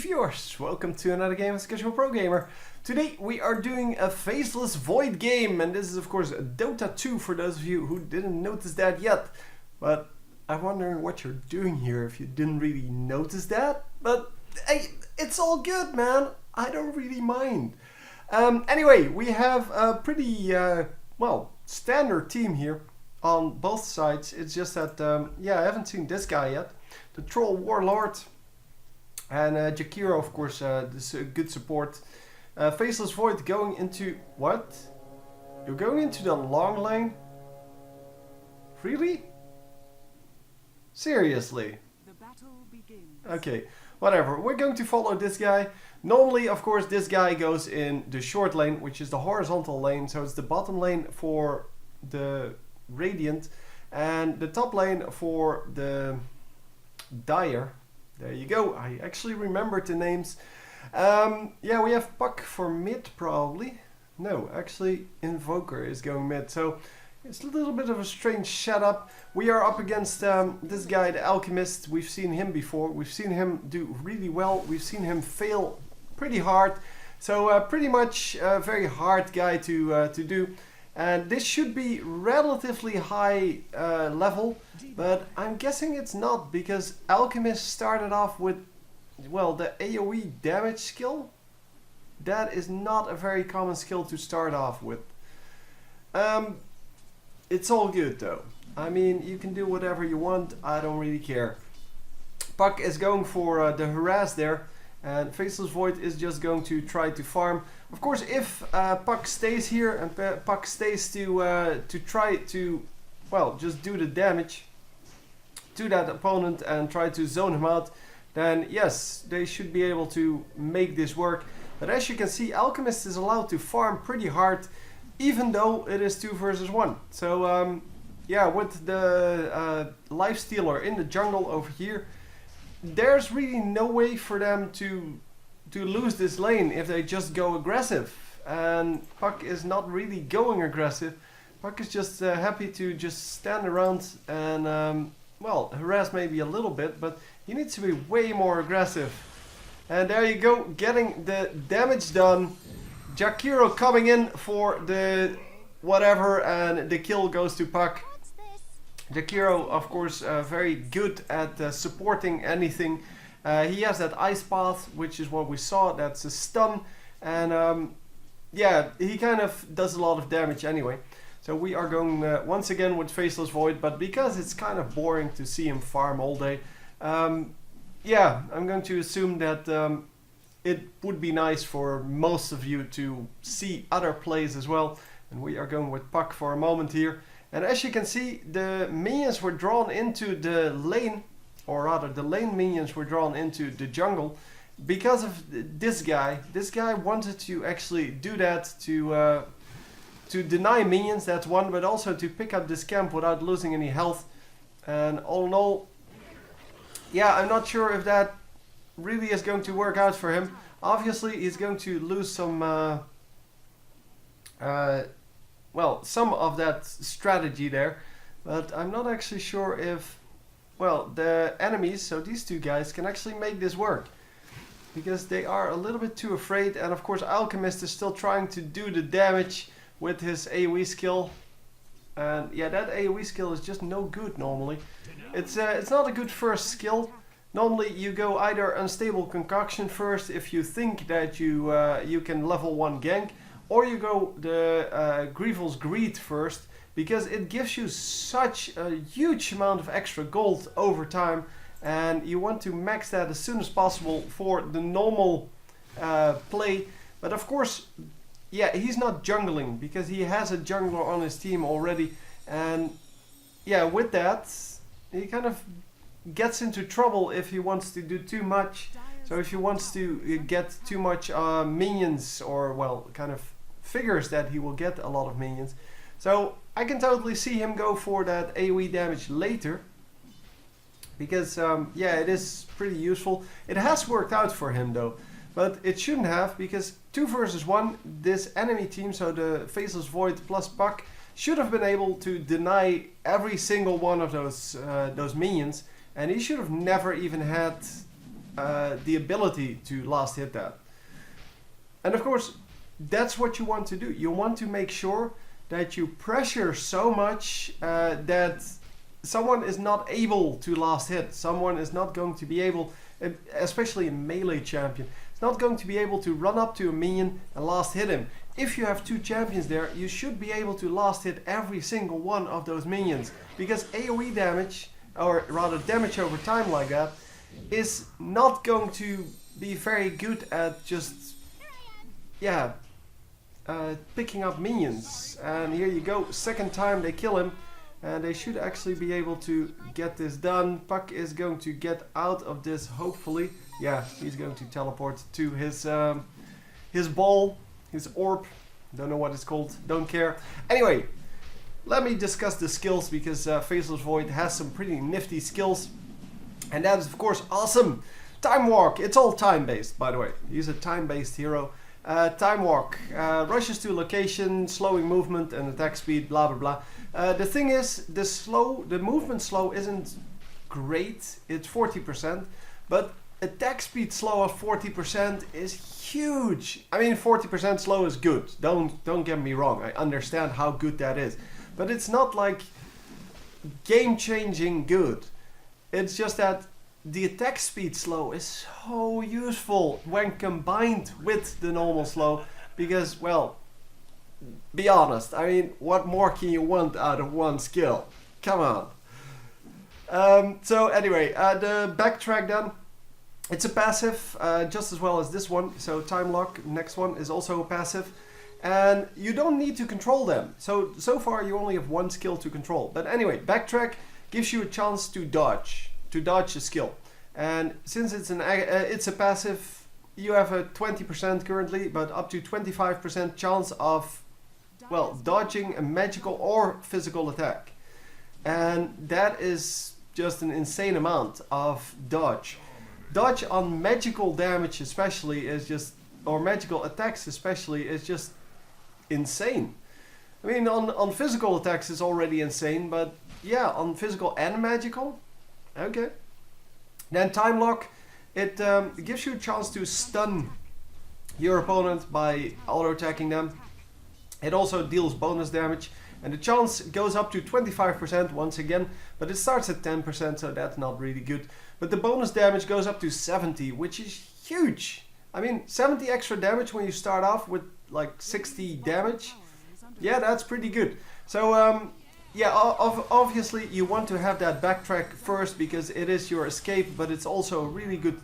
viewers, welcome to another game of Casual Pro Gamer. Today we are doing a Faceless Void game, and this is of course Dota 2 for those of you who didn't notice that yet. But I'm wondering what you're doing here if you didn't really notice that. But hey, it's all good, man. I don't really mind. Anyway, we have a pretty, well, standard team here on both sides. It's just that, yeah, I haven't seen this guy yet. The Troll Warlord. And Jakiro, of course, this good support. Faceless Void going into... What? You're going into the long lane? Really? Seriously? The battle begins. Okay, whatever. We're going to follow this guy. Normally, of course, this guy goes in the short lane, which is the horizontal lane. So it's the bottom lane for the Radiant. And the top lane for the Dire. There you go, I actually remembered the names. Yeah, we have Puck for mid probably. No, actually Invoker is going mid. So it's a little bit of a strange setup. We are up against this guy, the Alchemist. We've seen him before. We've seen him do really well. We've seen him fail pretty hard. So pretty much a very hard guy to do. And this should be relatively high level, but I'm guessing it's not, because Alchemist started off with, well, the AoE damage skill. That is not a very common skill to start off with. It's all good though. I mean, you can do whatever you want, I don't really care. Puck is going for the harass there. And Faceless Void is just going to try to farm. Of course, if Puck stays here and Puck stays to try to, well, just do the damage to that opponent and try to zone him out, then yes, they should be able to make this work. But as you can see, Alchemist is allowed to farm pretty hard, even though it is 2 versus 1. So yeah, with the Lifestealer in the jungle over here, there's really no way for them to lose this lane if they just go aggressive. And Puck is not really going aggressive. Puck is just happy to just stand around and, well, harass maybe a little bit, but he needs to be way more aggressive. And there you go, getting the damage done. Jakiro coming in for the whatever, and the kill goes to Puck. Jakiro, of course, very good at supporting anything. He has that ice path, which is what we saw. That's a stun, and yeah, he kind of does a lot of damage anyway. So we are going once again with Faceless Void, but because it's kind of boring to see him farm all day, yeah, I'm going to assume that it would be nice for most of you to see other plays as well. And we are going with Puck for a moment here. And as you can see, the minions were drawn into the lane, or rather the lane minions were drawn into the jungle because of this guy. This guy wanted to actually do that to deny minions, that's one, but also to pick up this camp without losing any health. And all in all, yeah, I'm not sure if that really is going to work out for him. Obviously, he's going to lose some... well, some of that strategy there, but I'm not actually sure if, well, the enemies, so these two guys, can actually make this work, because they are a little bit too afraid. And of course Alchemist is still trying to do the damage with his AoE skill, and yeah, that AoE skill is just no good normally. It's not a good first skill. Normally you go either Unstable Concoction first if you think that you can level 1 gank, or you go the Grievel's Greed first, because it gives you such a huge amount of extra gold over time, and you want to max that as soon as possible for the normal play. But of course, yeah, he's not jungling, because he has a jungler on his team already, and yeah, with that, he kind of gets into trouble if he wants to do too much. So if he wants to get too much minions, or well, kind of figures that he will get a lot of minions. So I can totally see him go for that AoE damage later, because yeah, it is pretty useful. It has worked out for him though, but it shouldn't have, because 2 versus 1, this enemy team, so the Faceless Void plus Puck, should have been able to deny every single one of those minions, and he should have never even had the ability to last hit that. And of course, that's what you want to do. You want to make sure that you pressure so much that someone is not able to last hit. Someone is not going to be able, especially a melee champion, is not going to be able to run up to a minion and last hit him. If you have 2 champions there, you should be able to last hit every single one of those minions. Because AoE damage, or rather damage over time like that, is not going to be very good at just, yeah, picking up minions. And here you go, second time they kill him. And they should actually be able to get this done. Puck is going to get out of this, hopefully. Yeah, he's going to teleport to his ball, his orb. Don't know what it's called, don't care. Anyway, let me discuss the skills, because Faceless Void has some pretty nifty skills. And that is, of course, awesome. Time Walk, it's all time-based, by the way. He's a time-based hero. Time Walk, rushes to a location, slowing movement and attack speed, blah blah blah. The thing is, the movement slow isn't great, it's 40%, but attack speed slow of 40% is huge. I mean, 40% slow is good, don't get me wrong, I understand how good that is. But it's not like game-changing good. It's just that the attack speed slow is so useful when combined with the normal slow, because, well, be honest, I mean, what more can you want out of one skill? Come on. So anyway, the backtrack then, it's a passive, just as well as this one. So Time Lock, next one, is also a passive. And you don't need to control them. So far you only have one skill to control. But anyway, backtrack gives you a chance to dodge a skill. And since it's a passive, you have a 20% currently, but up to 25% chance of, well, dodging a magical or physical attack. And that is just an insane amount of dodge. Dodge on magical damage especially is just, or magical attacks especially, is just insane. I mean, on physical attacks it's already insane, but yeah, on physical and magical, okay. Then Time Lock, it gives you a chance to stun your opponent by auto-attacking them. It also deals bonus damage, and the chance goes up to 25% once again, but it starts at 10%, so that's not really good. But the bonus damage goes up to 70, which is huge. I mean, 70 extra damage when you start off with like 60 damage. Yeah, that's pretty good. So yeah, obviously you want to have that backtrack first because it is your escape, but it's also a really good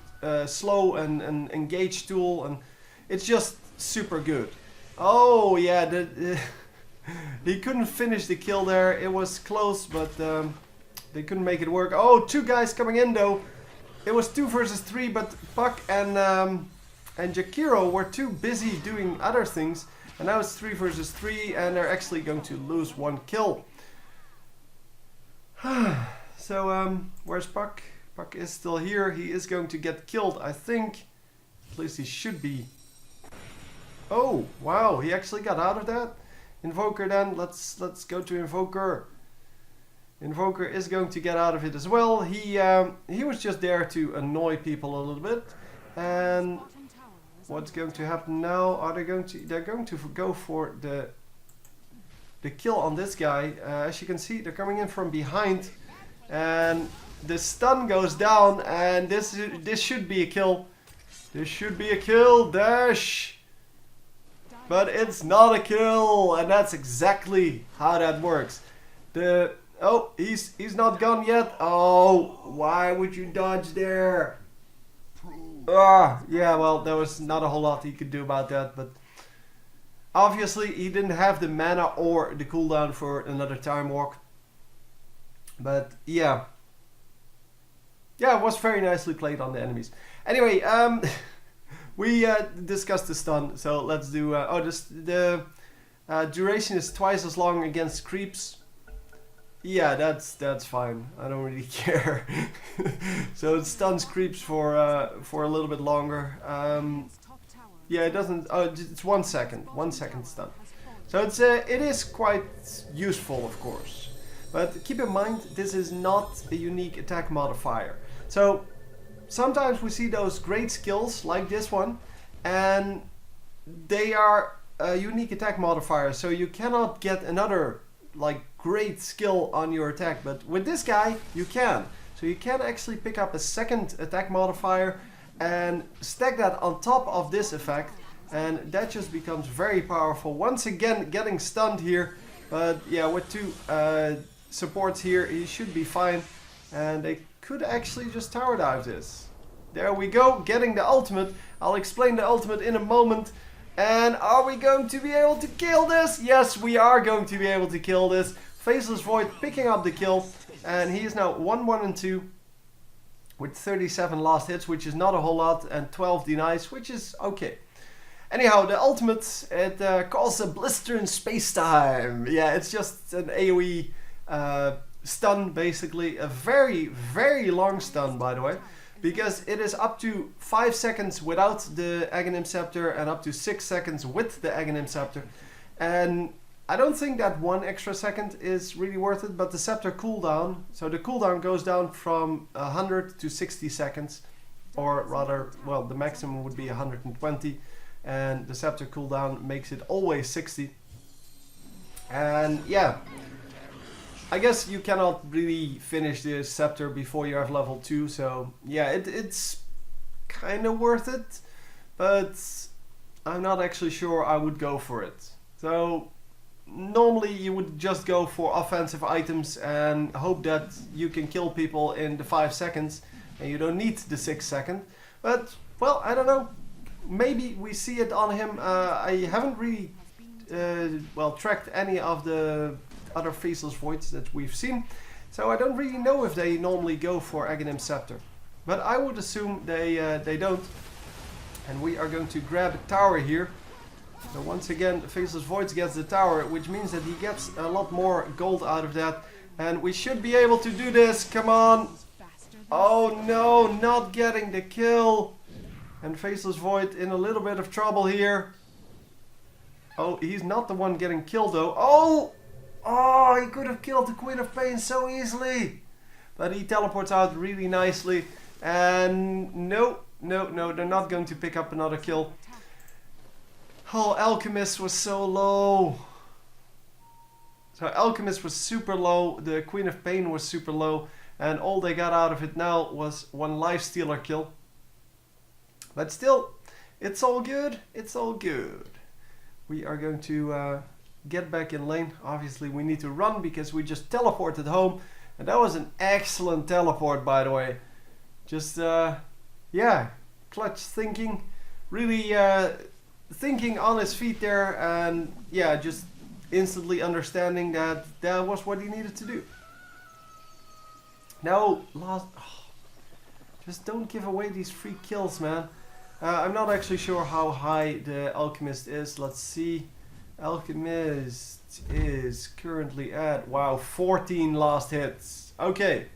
slow and engage tool, and it's just super good. Oh yeah, he couldn't finish the kill there. It was close, but they couldn't make it work. Oh, 2 guys coming in though. It was 2 versus 3, but Puck and Jakiro were too busy doing other things, and now it's 3 versus 3, and they're actually going to lose 1 kill. So where's Puck? Puck is still here. He is going to get killed, I think. At least he should be. Oh wow, he actually got out of that. Invoker then, let's go to Invoker. Invoker is going to get out of it as well. He was just there to annoy people a little bit. And what's going to happen now? They're going to go for the kill on this guy. As you can see, they're coming in from behind, and the stun goes down, and this should be a kill. This should be a kill. Dash. But it's not a kill, and that's exactly how that works. Oh, he's not gone yet. Oh, why would you dodge there? Yeah, well, there was not a whole lot he could do about that, but obviously he didn't have the mana or the cooldown for another Time Walk. But yeah, it was very nicely played on the enemies. Anyway, we discussed the stun, so let's do. The duration is twice as long against creeps. Yeah, that's fine. I don't really care. So it stuns creeps for a little bit longer. Yeah, it doesn't. Oh, it's 1 second. 1 second stun. So it is quite useful, of course. But keep in mind, this is not a unique attack modifier. So sometimes we see those great skills like this one, and they are a unique attack modifier, so you cannot get another like great skill on your attack, but with this guy you can. So you can actually pick up a second attack modifier and stack that on top of this effect, and that just becomes very powerful. Once again getting stunned here, but yeah, with two supports here he should be fine, and they could actually just tower dive this. There we go, getting the ultimate. I'll explain the ultimate in a moment. And are we going to be able to kill this? Yes, we are going to be able to kill this. Faceless Void picking up the kill, and he is now 1-1-2 with 37 last hits, which is not a whole lot, and 12 denies, which is okay. Anyhow, the ultimate, it causes a blister in space-time. Yeah, it's just an AoE stun, basically. A very, very long stun, by the way. Because it is up to 5 seconds without the Aghanim Scepter and up to 6 seconds with the Aghanim Scepter. And I don't think that 1 extra second is really worth it, but the Scepter cooldown, so the cooldown goes down from 100 to 60 seconds, or rather, well, the maximum would be 120, and the Scepter cooldown makes it always 60. And yeah, I guess you cannot really finish the Scepter before you have level 2, so yeah, it's kind of worth it, but I'm not actually sure I would go for it. So normally you would just go for offensive items and hope that you can kill people in the 5 seconds and you don't need the 6 second, but well, I don't know, maybe we see it on him. I haven't really well tracked any of the other Faceless Voids that we've seen, so I don't really know if they normally go for Aghanim Scepter, but I would assume they don't. And we are going to grab a tower here. So once again, Faceless Voids gets the tower, which means that he gets a lot more gold out of that, and we should be able to do this. Come on! Oh no, not getting the kill, and Faceless Void in a little bit of trouble here. Oh, he's not the one getting killed though. Oh! Oh, he could have killed the Queen of Pain so easily. But he teleports out really nicely. And no, they're not going to pick up another kill. Oh, Alchemist was so low. So Alchemist was super low. The Queen of Pain was super low. And all they got out of it now was 1 Lifestealer kill. But still, it's all good. It's all good. We are going to get back in lane. Obviously we need to run because we just teleported home, and that was an excellent teleport, by the way. Just yeah, clutch thinking, really thinking on his feet there, and yeah, just instantly understanding that that was what he needed to do. Now just don't give away these free kills, man. I'm not actually sure how high the Alchemist is. Let's see. Alchemist is currently at, wow, 14 last hits. Okay,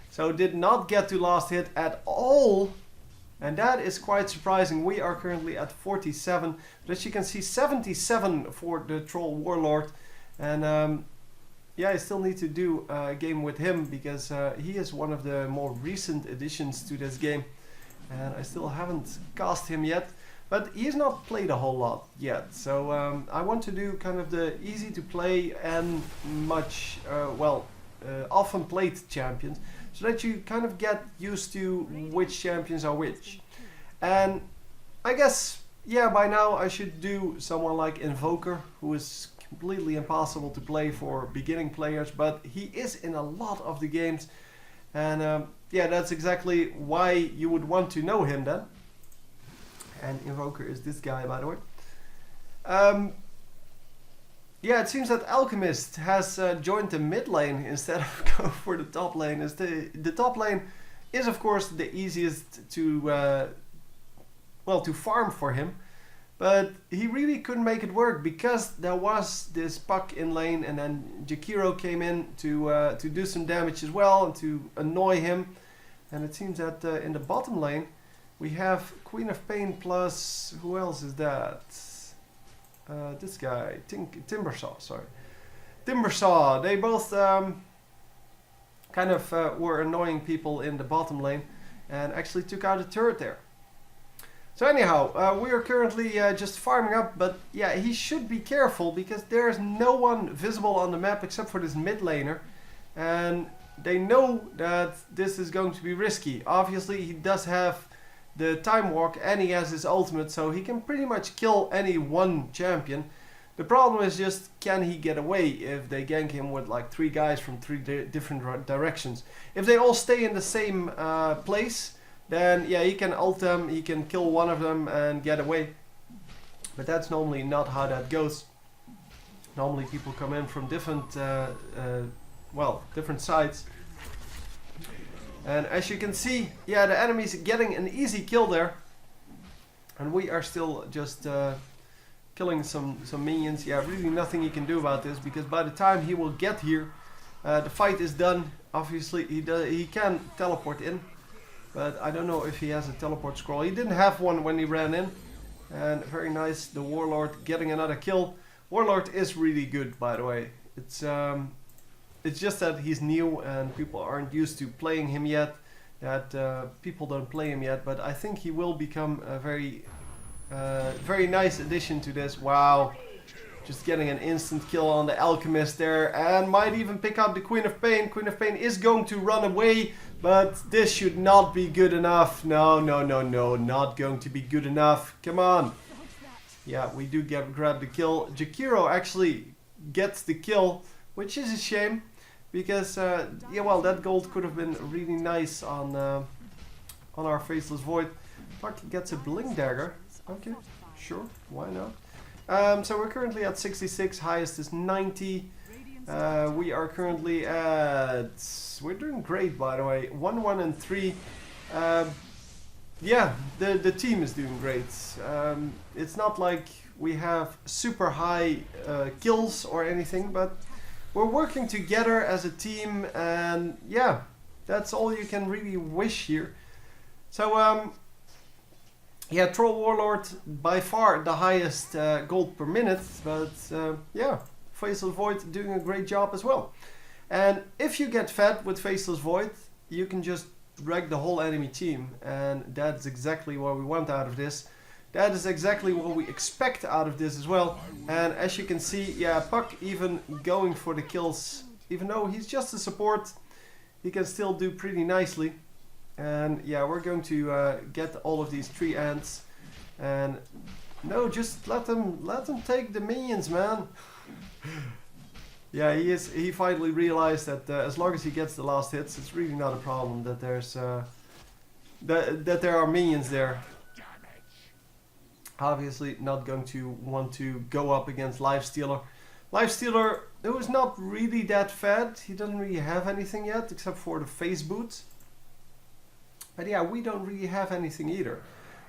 so did not get to last hit at all, and that is quite surprising. We are currently at 47, but as you can see, 77 for the Troll Warlord, and yeah, I still need to do a game with him because he is one of the more recent additions to this game, and I still haven't cast him yet. But he's not played a whole lot yet, so I want to do kind of the easy to play and much, often played champions, so that you kind of get used to which champions are which. And I guess, yeah, by now I should do someone like Invoker, who is completely impossible to play for beginning players, but he is in a lot of the games, and yeah, that's exactly why you would want to know him then. And Invoker is this guy, by the way. Yeah, it seems that Alchemist has joined the mid lane instead of going for the top lane. As the top lane is, of course, the easiest to to farm for him. But he really couldn't make it work because there was this Puck in lane, and then Jakiro came in to do some damage as well and to annoy him. And it seems that in the bottom lane, we have Queen of Pain plus, who else is that? This guy, Timbersaw, sorry. Timbersaw, they both kind of were annoying people in the bottom lane. and actually took out a turret there. So anyhow, we are currently just farming up, but yeah, he should be careful because there's no one visible on the map except for this mid laner, and they know that this is going to be risky. Obviously, he does have the time walk and he has his ultimate, so he can pretty much kill any one champion. The problem is just, can he get away if they gank him with like 3 guys from 3 different directions? If they all stay in the same place, then yeah, he can ult them, he can kill one of them and get away. But that's normally not how that goes. Normally people come in from different, different sides. And as you can see, yeah, the enemy's getting an easy kill there. And we are still just killing some minions. Yeah, really nothing he can do about this, because by the time he will get here, the fight is done. Obviously, he can teleport in. But I don't know if he has a teleport scroll. He didn't have one when he ran in. And very nice, the Warlord getting another kill. Warlord is really good, by the way. It's just that he's new and people aren't used to playing him yet. That people don't play him yet. But I think he will become a very nice addition to this. Wow. Just getting an instant kill on the Alchemist there. And might even pick up the Queen of Pain. Queen of Pain is going to run away. But this should not be good enough. No, not going to be good enough. Come on. Yeah, we do grab the kill. Jakiro actually gets the kill, which is a shame. Because, yeah, well, that gold could have been really nice on our Faceless Void. Puck gets a Blink Dagger. Okay, sure, why not? So we're currently at 66, highest is 90. We are currently at... We're doing great, by the way. 1, 1, and 3. Yeah, the team is doing great. It's not like we have super high kills or anything, but we're working together as a team, and yeah, that's all you can really wish here. So, yeah, Troll Warlord, by far the highest gold per minute, but yeah, Faceless Void doing a great job as well. And if you get fed with Faceless Void, you can just wreck the whole enemy team, and that's exactly what we want out of this. That is exactly what we expect out of this as well. And as you can see, yeah, Puck even going for the kills, even though he's just a support, he can still do pretty nicely. And yeah, we're going to get all of these 3 ants, and no, just let them take the minions, man. Yeah, he finally realized that as long as he gets the last hits, it's really not a problem that there's that there are minions there. Obviously not going to want to go up against Lifestealer. Lifestealer, who is not really that fed. He doesn't really have anything yet except for the face boots. But yeah, we don't really have anything either.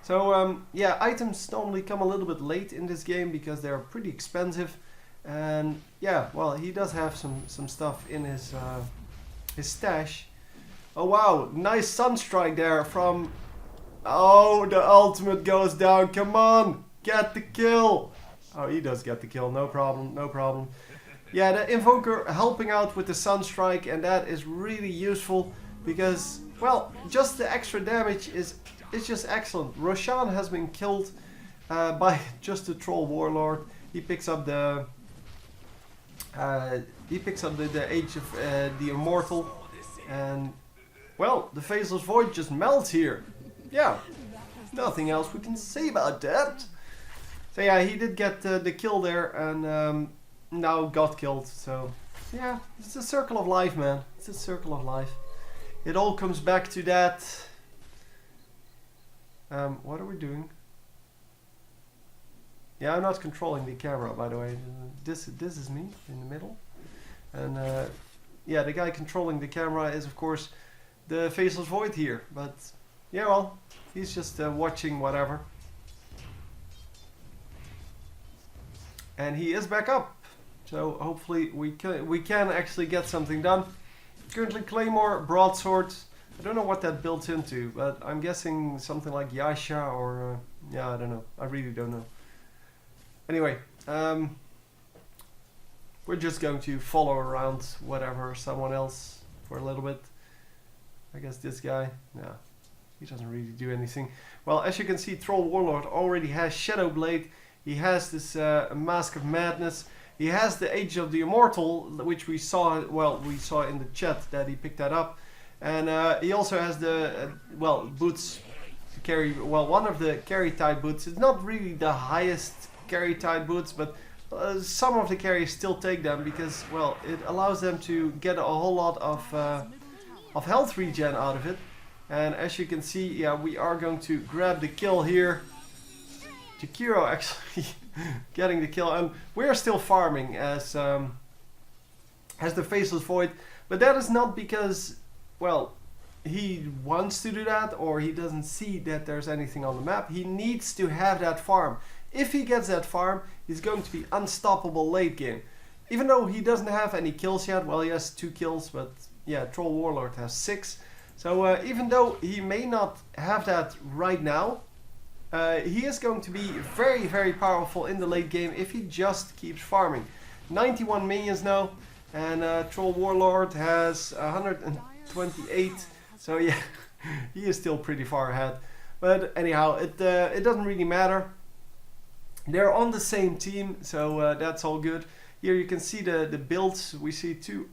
So yeah, items normally come a little bit late in this game because they're pretty expensive. And yeah, well, he does have some stuff in his stash. Oh wow, nice Sunstrike there from... Oh, the ultimate goes down. Come on, get the kill. Oh, he does get the kill. No problem, no problem. Yeah, the Invoker helping out with the Sunstrike, and that is really useful because, well, just the extra damage is just excellent. Roshan has been killed by just a Troll Warlord. He picks up the the Age of the Immortal, and well, the Faceless Void just melts here. Yeah, nothing else we can say about that. So yeah, he did get the kill there, and now got killed. So yeah, it's a circle of life, man. It's a circle of life. It all comes back to that. What are we doing? Yeah, I'm not controlling the camera, by the way. This is me in the middle, and yeah, the guy controlling the camera is of course the Faceless Void here. But yeah, well, he's just watching whatever, and he is back up. So hopefully we can actually get something done. Currently Claymore, Broadsword. I don't know what that builds into, but I'm guessing something like Yasha or yeah, I don't know. I really don't know. Anyway, we're just going to follow around whatever someone else for a little bit. I guess this guy. Yeah. He doesn't really do anything. Well, as you can see, Troll Warlord already has Shadow Blade. He has this Mask of Madness. He has the Age of the Immortal, which we saw. Well, we saw in the chat that he picked that up, and he also has the boots to carry. Well, one of the carry type boots. It's not really the highest carry type boots, but some of the carriers still take them because, well, it allows them to get a whole lot of health regen out of it. And as you can see, yeah, we are going to grab the kill here. Jakiro actually getting the kill, and we're still farming as the Faceless Void, but that is not because, well, he wants to do that or he doesn't see that there's anything on the map. He needs to have that farm. If he gets that farm, he's going to be unstoppable late game. Even though he doesn't have any kills yet, well, he has 2 kills, but yeah, Troll Warlord has 6. So even though he may not have that right now, he is going to be very, very powerful in the late game if he just keeps farming. 91 minions now, and Troll Warlord has 128. So yeah, he is still pretty far ahead. But anyhow, it doesn't really matter. They're on the same team, so that's all good. Here you can see the builds. We see 2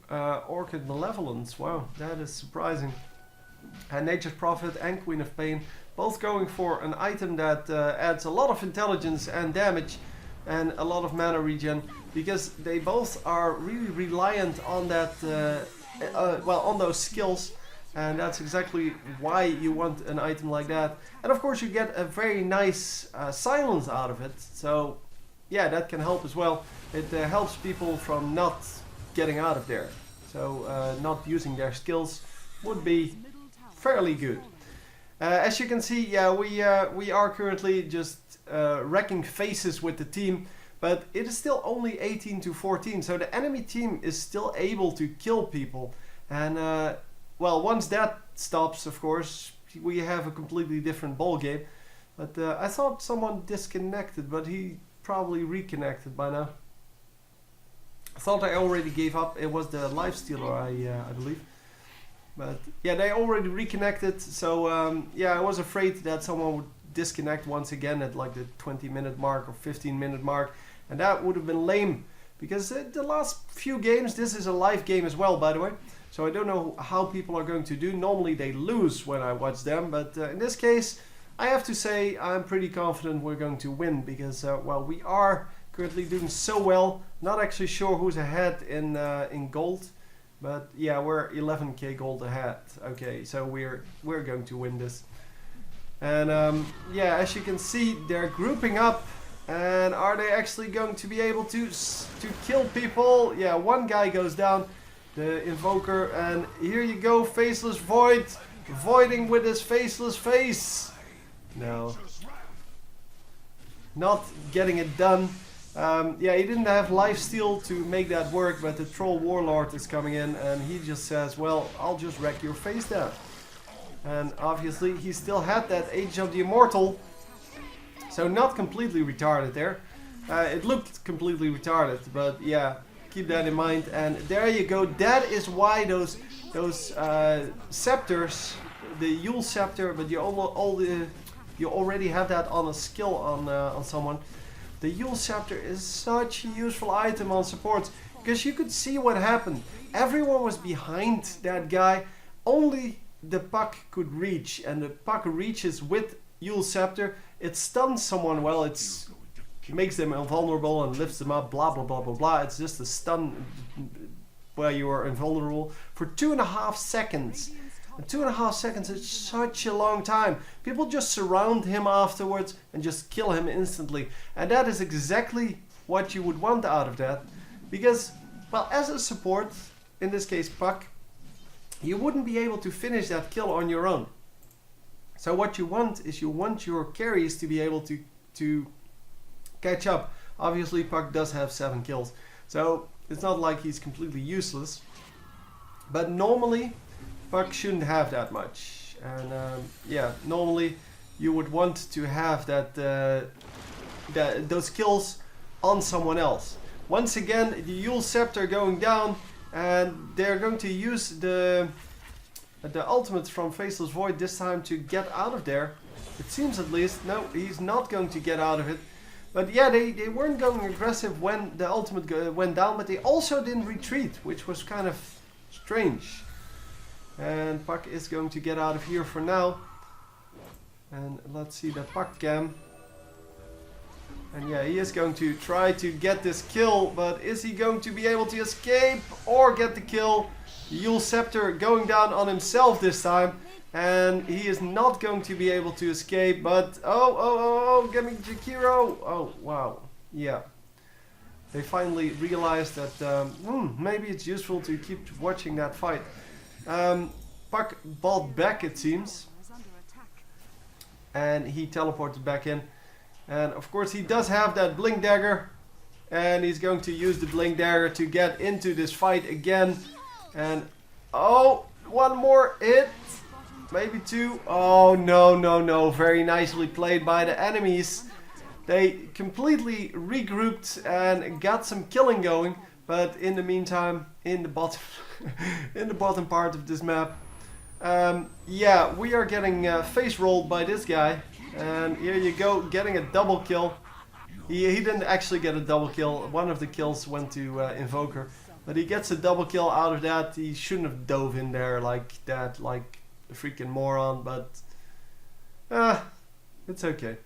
Orchid Malevolence. Wow, that is surprising. And Nature's Prophet and Queen of Pain, both going for an item that adds a lot of intelligence and damage and a lot of mana regen, because they both are really reliant on that, on those skills, and that's exactly why you want an item like that. And of course you get a very nice silence out of it, so yeah, that can help as well. It helps people from not getting out of there, so not using their skills would be fairly good. As you can see, yeah, we are currently just wrecking faces with the team, but it is still only 18 to 14, so the enemy team is still able to kill people. And well, once that stops, of course, we have a completely different ball game. But I thought someone disconnected, but he probably reconnected by now. I thought I already gave up. It was the Lifestealer, I believe. But yeah, they already reconnected, so yeah, I was afraid that someone would disconnect once again at like the 20-minute mark or 15-minute mark, and that would have been lame, because the last few games, this is a live game as well, by the way, so I don't know how people are going to do. Normally they lose when I watch them, but in this case, I have to say I'm pretty confident we're going to win, because well, we are currently doing so well. Not actually sure who's ahead in gold. But yeah, we're 11k gold ahead. Okay, so we're going to win this. And yeah, as you can see, they're grouping up. And are they actually going to be able to kill people? Yeah, one guy goes down, the Invoker. And here you go, Faceless Void, voiding with his faceless face. No, not getting it done. Yeah, he didn't have lifesteal to make that work, but the Troll Warlord is coming in and he just says, well, I'll just wreck your face down. And obviously he still had that Age of the Immortal, so not completely retarded there. It looked completely retarded, but yeah, keep that in mind. And there you go, that is why those scepters, the Yule Scepter, but you already have that on a skill on someone. The Yule Scepter is such a useful item on supports, because you could see what happened. Everyone was behind that guy, only the puck could reach, and the puck reaches with Yule Scepter. It stuns someone, well, it makes them invulnerable and lifts them up, blah blah blah blah blah. It's just a stun where you are invulnerable for 2.5 seconds. And 2.5 seconds is such a long time. People just surround him afterwards and just kill him instantly. And that is exactly what you would want out of that. Because, well, as a support, in this case Puck, you wouldn't be able to finish that kill on your own. So what you want is you want your carries to be able to catch up. Obviously Puck does have 7 kills. So it's not like he's completely useless. But normally Puck shouldn't have that much, and yeah, normally you would want to have those kills on someone else. Once again, the Yule Scepter going down, and they're going to use the the ultimate from Faceless Void this time to get out of there. It seems at least. No, he's not going to get out of it. But yeah, they weren't going aggressive when the ultimate went down, but they also didn't retreat, which was kind of strange. And Puck is going to get out of here for now. And let's see the Puck cam. And yeah, he is going to try to get this kill, but is he going to be able to escape or get the kill? Yule Scepter going down on himself this time. And he is not going to be able to escape, but oh, get me Jakiro. Oh, wow. Yeah. They finally realized that maybe it's useful to keep watching that fight. Puck balled back, it seems. And he teleported back in. And of course he does have that Blink Dagger. And he's going to use the Blink Dagger to get into this fight again. And oh, one more hit. Maybe two. Oh, no. Very nicely played by the enemies. They completely regrouped and got some killing going. But in the meantime, in the bottom, in the bottom part of this map, yeah, we are getting face rolled by this guy. And here you go, getting a double kill. He didn't actually get a double kill. One of the kills went to Invoker. But he gets a double kill out of that. He shouldn't have dove in there like that, like a freaking moron, but it's okay.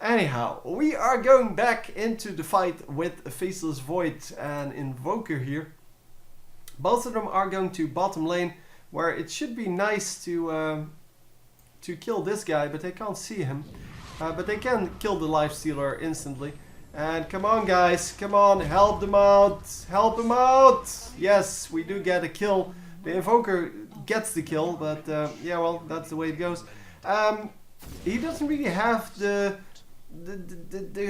Anyhow, we are going back into the fight with Faceless Void and Invoker here. Both of them are going to bottom lane, where it should be nice to kill this guy, but they can't see him. But they can kill the Lifestealer instantly. And come on guys, come on, help them out, help them out! Yes, we do get a kill. The Invoker gets the kill, but yeah, well, that's the way it goes. He doesn't really have the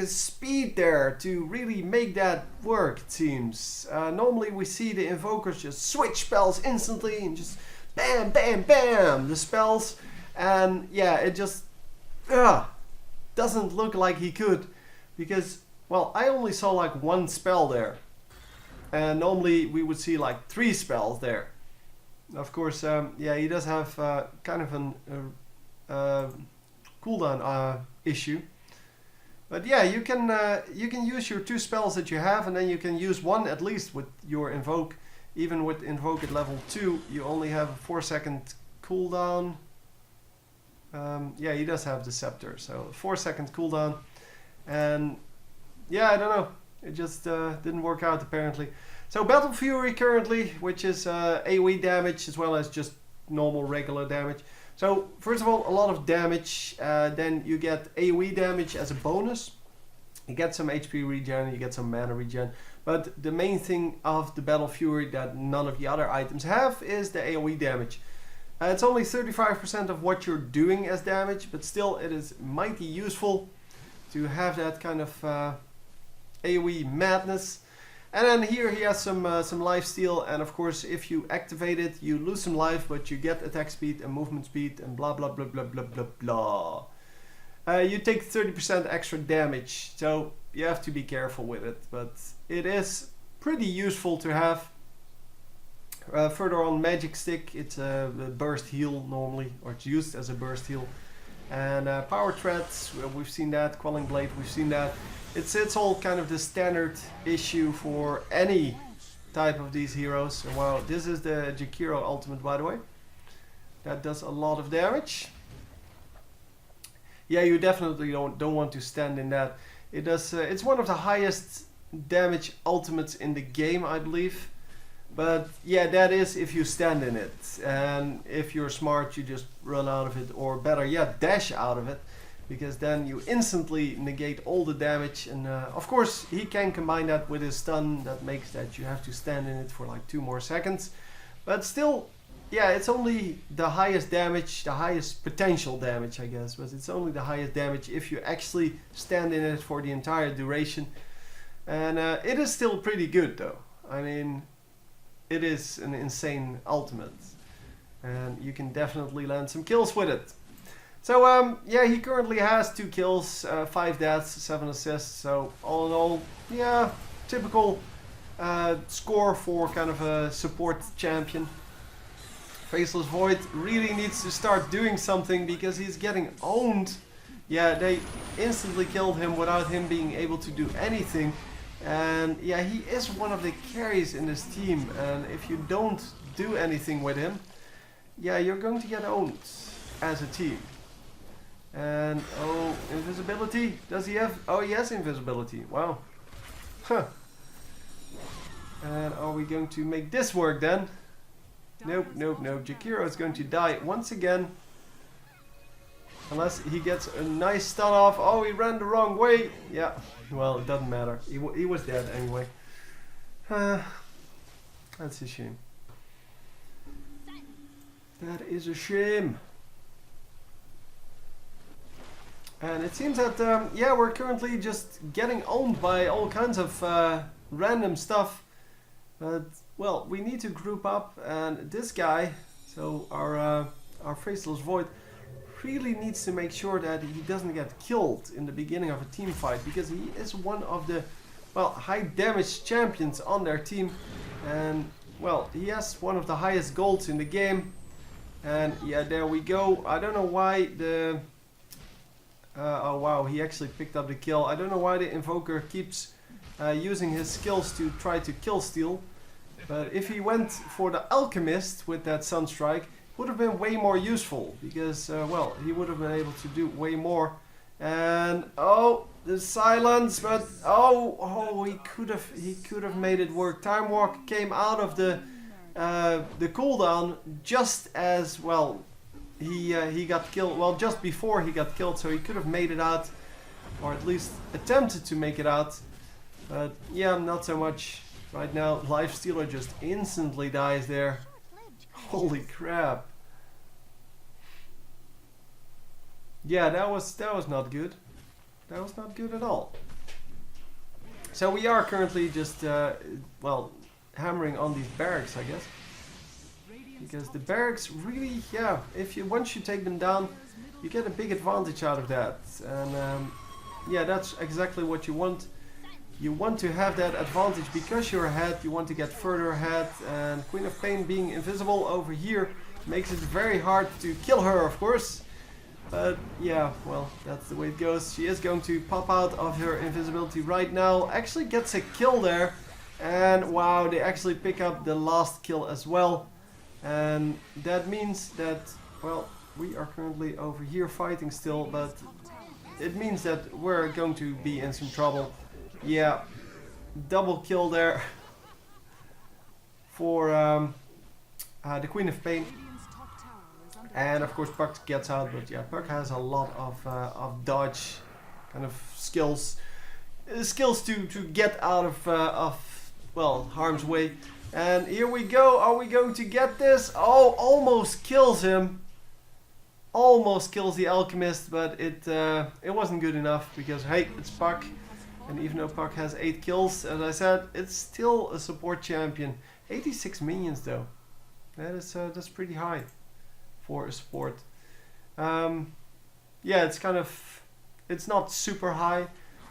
speed there to really make that work, it seems. Normally we see the Invokers just switch spells instantly and just bam, bam, bam, the spells. And yeah, it just doesn't look like he could, because, well, I only saw like one spell there. And normally we would see like 3 spells there. Of course, yeah, he does have kind of an cooldown issue. But yeah, you can use your 2 spells that you have, and then you can use one at least with your Invoke. Even with Invoke at level 2, you only have a 4-second cooldown. Yeah, he does have the Scepter, so 4-second cooldown. And yeah, I don't know, it just didn't work out apparently. So Battle Fury currently, which is AoE damage as well as just normal regular damage. So first of all, a lot of damage, then you get AoE damage as a bonus. You get some HP regen, you get some mana regen. But the main thing of the Battle Fury that none of the other items have is the AoE damage. It's only 35% of what you're doing as damage, but still it is mighty useful to have that kind of AoE madness. And then here he has some lifesteal, and of course if you activate it you lose some life, but you get attack speed and movement speed and blah blah blah blah blah blah blah. You take 30% extra damage, so you have to be careful with it, but it is pretty useful to have. Further on, Magic Stick, it's a burst heal normally, or it's used as a burst heal. And Power Threads, we've seen that. Quelling Blade, we've seen that. It's all kind of the standard issue for any type of these heroes. Wow, this is the Jakiro ultimate, by the way. That does a lot of damage. Yeah, you definitely don't want to stand in that. It does. It's one of the highest damage ultimates in the game, I believe. But yeah, that is if you stand in it. And if you're smart, you just run out of it, or better yet, dash out of it. Because then you instantly negate all the damage. And of course, he can combine that with his stun. That makes that you have to stand in it for like 2 more seconds. But still, yeah, it's only the highest damage, the highest potential damage, I guess. But it's only the highest damage if you actually stand in it for the entire duration. And it is still pretty good, though. I mean, it is an insane ultimate. And you can definitely land some kills with it. So, yeah, he currently has 2 kills, 5 deaths, 7 assists. So, all in all, yeah, typical score for kind of a support champion. Faceless Void really needs to start doing something because he's getting owned. Yeah, they instantly killed him without him being able to do anything. And yeah, he is one of the carries in this team. And if you don't do anything with him, yeah, you're going to get owned as a team. And oh, invisibility. Does he have? Oh, he has invisibility. Wow. Huh. And are we going to make this work then? Nope, nope, nope. Jakiro is going to die once again. Unless he gets a nice stun off. Oh, he ran the wrong way. Yeah, well, it doesn't matter. He was dead anyway. That's a shame. That is a shame. And it seems that, yeah, we're currently just getting owned by all kinds of random stuff. But, well, we need to group up, and this guy, so our Faceless Void, really needs to make sure that he doesn't get killed in the beginning of a team fight, because he is one of the, well, high damage champions on their team. And, well, he has one of the highest golds in the game. And, yeah, there we go. I don't know why the... oh wow, he actually picked up the kill. I don't know why the Invoker keeps using his skills to try to kill steal. But if he went for the Alchemist with that Sunstrike, would have been way more useful. Because, well, he would have been able to do way more. And, oh, the silence, but, oh, he could have made it work. Time Walk came out of the cooldown just as, well, he got killed, well, just before he got killed, so he could have made it out, or at least attempted to make it out. But yeah, not so much right now. Lifestealer just instantly dies there. Holy crap. Yeah, that was not good. That was not good at all. So we are currently just well, hammering on these barracks, I guess. Because the barracks really, yeah, once you take them down, you get a big advantage out of that. And yeah, that's exactly what you want. You want to have that advantage because you're ahead, you want to get further ahead. And Queen of Pain being invisible over here makes it very hard to kill her, of course. But yeah, well, that's the way it goes. She is going to pop out of her invisibility right now. Actually gets a kill there. And wow, they actually pick up the last kill as well. And that means that, well, we are currently over here fighting still, but it means that we're going to be in some trouble. Yeah, double kill there for the Queen of Pain. And of course Puck gets out, but yeah, Puck has a lot of dodge kind of skills. Skills to get out of well, harm's way. And here we go. Are we going to get this? Oh, almost kills him. Almost kills the Alchemist, but it wasn't good enough because, hey, it's Puck. And even though Puck has 8 kills, as I said, it's still a support champion. 86 minions though. That's pretty high for a support. Yeah, it's kind of, it's not super high.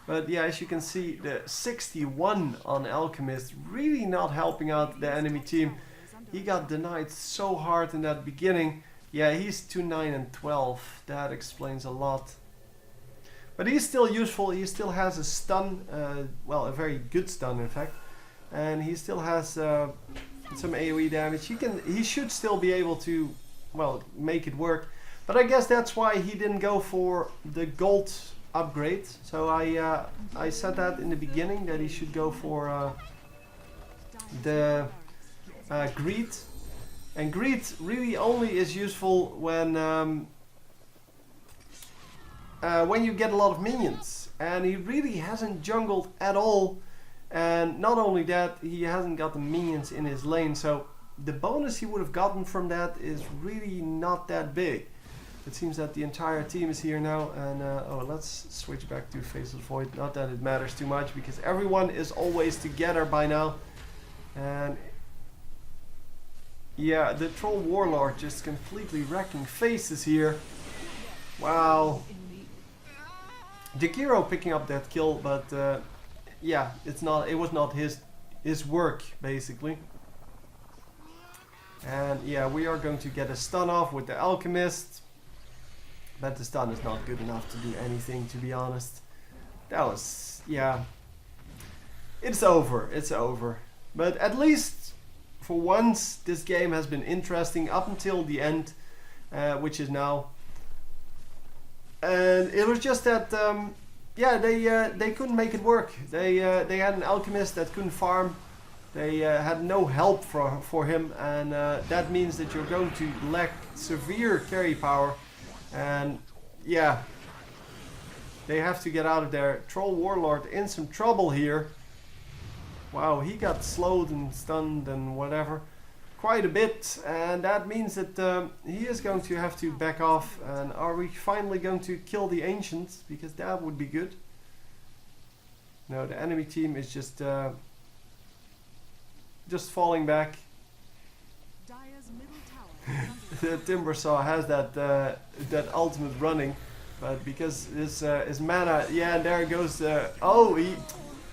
But yeah, as you can see, the 61 on Alchemist really not helping out the enemy team. He got denied so hard in that beginning. Yeah, he's 2-9 and 12. That explains a lot. But he's still useful. He still has a stun, well, a very good stun in fact. And he still has some AoE damage. He should still be able to, well, make it work. But I guess that's why he didn't go for the gold upgrade. So I said that in the beginning that he should go for the greed, and greed really only is useful when you get a lot of minions, and he really hasn't jungled at all. And not only that, he hasn't got the minions in his lane, so the bonus he would have gotten from that is really not that big. It seems that the entire team is here now, and oh, let's switch back to Faceless Void. Not that it matters too much, because everyone is always together by now. And yeah, the Troll Warlord just completely wrecking faces here. Wow. Jakiro picking up that kill, but yeah, it was not his his work, basically. And yeah, we are going to get a stun off with the Alchemist. But the stun is not good enough to do anything, to be honest. That was, yeah. It's over, it's over. But at least, for once, this game has been interesting up until the end, which is now. And it was just that, yeah, they couldn't make it work. They had an Alchemist that couldn't farm. They had no help for him, and that means that you're going to lack severe carry power. And yeah, they have to get out of there. Troll Warlord in some trouble here. Wow, he got slowed and stunned and whatever quite a bit, and that means that he is going to have to back off. And are we finally going to kill the Ancients? Because that would be good. No, the enemy team is just falling back. Dire's middle tower. The Timbersaw has that ultimate running, but because his mana, yeah, there goes the. Oh, he.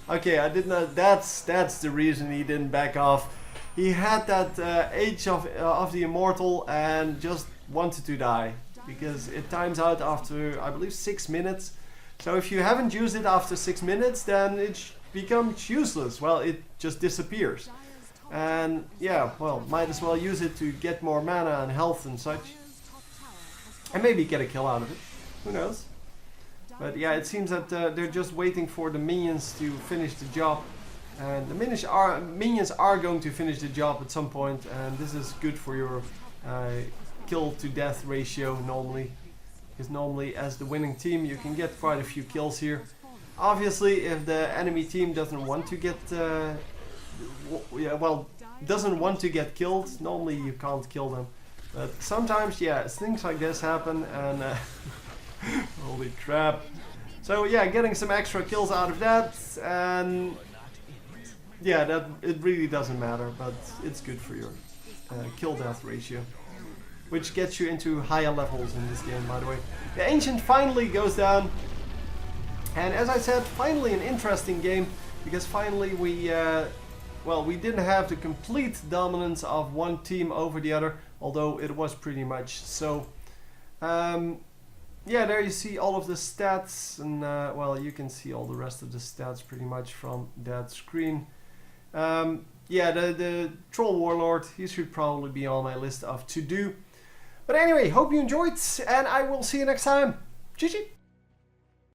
Okay, I did not. That's the reason he didn't back off. He had that Age of the Immortal and just wanted to die because it times out after, I believe, 6 minutes. So if you haven't used it after 6 minutes, then it becomes useless. Well, it just disappears. And yeah, well, might as well use it to get more mana and health and such. And maybe get a kill out of it. Who knows? But yeah, it seems that they're just waiting for the minions to finish the job. And the minions are going to finish the job at some point. And this is good for your kill to death ratio normally. Because normally as the winning team you can get quite a few kills here. Obviously if the enemy team doesn't want to get doesn't want to get killed, normally you can't kill them. But sometimes, yeah, things like this happen, and holy crap. So yeah, getting some extra kills out of that, and yeah, that it really doesn't matter, but it's good for your kill death ratio, which gets you into higher levels in this game, by the way. The Ancient finally goes down, and as I said, finally an interesting game, because finally we we didn't have the complete dominance of one team over the other, although it was pretty much so. Yeah, there you see all of the stats, and well, you can see all the rest of the stats pretty much from that screen. Yeah, the Troll Warlord, he should probably be on my list of to do. But anyway, hope you enjoyed, and I will see you next time. GG!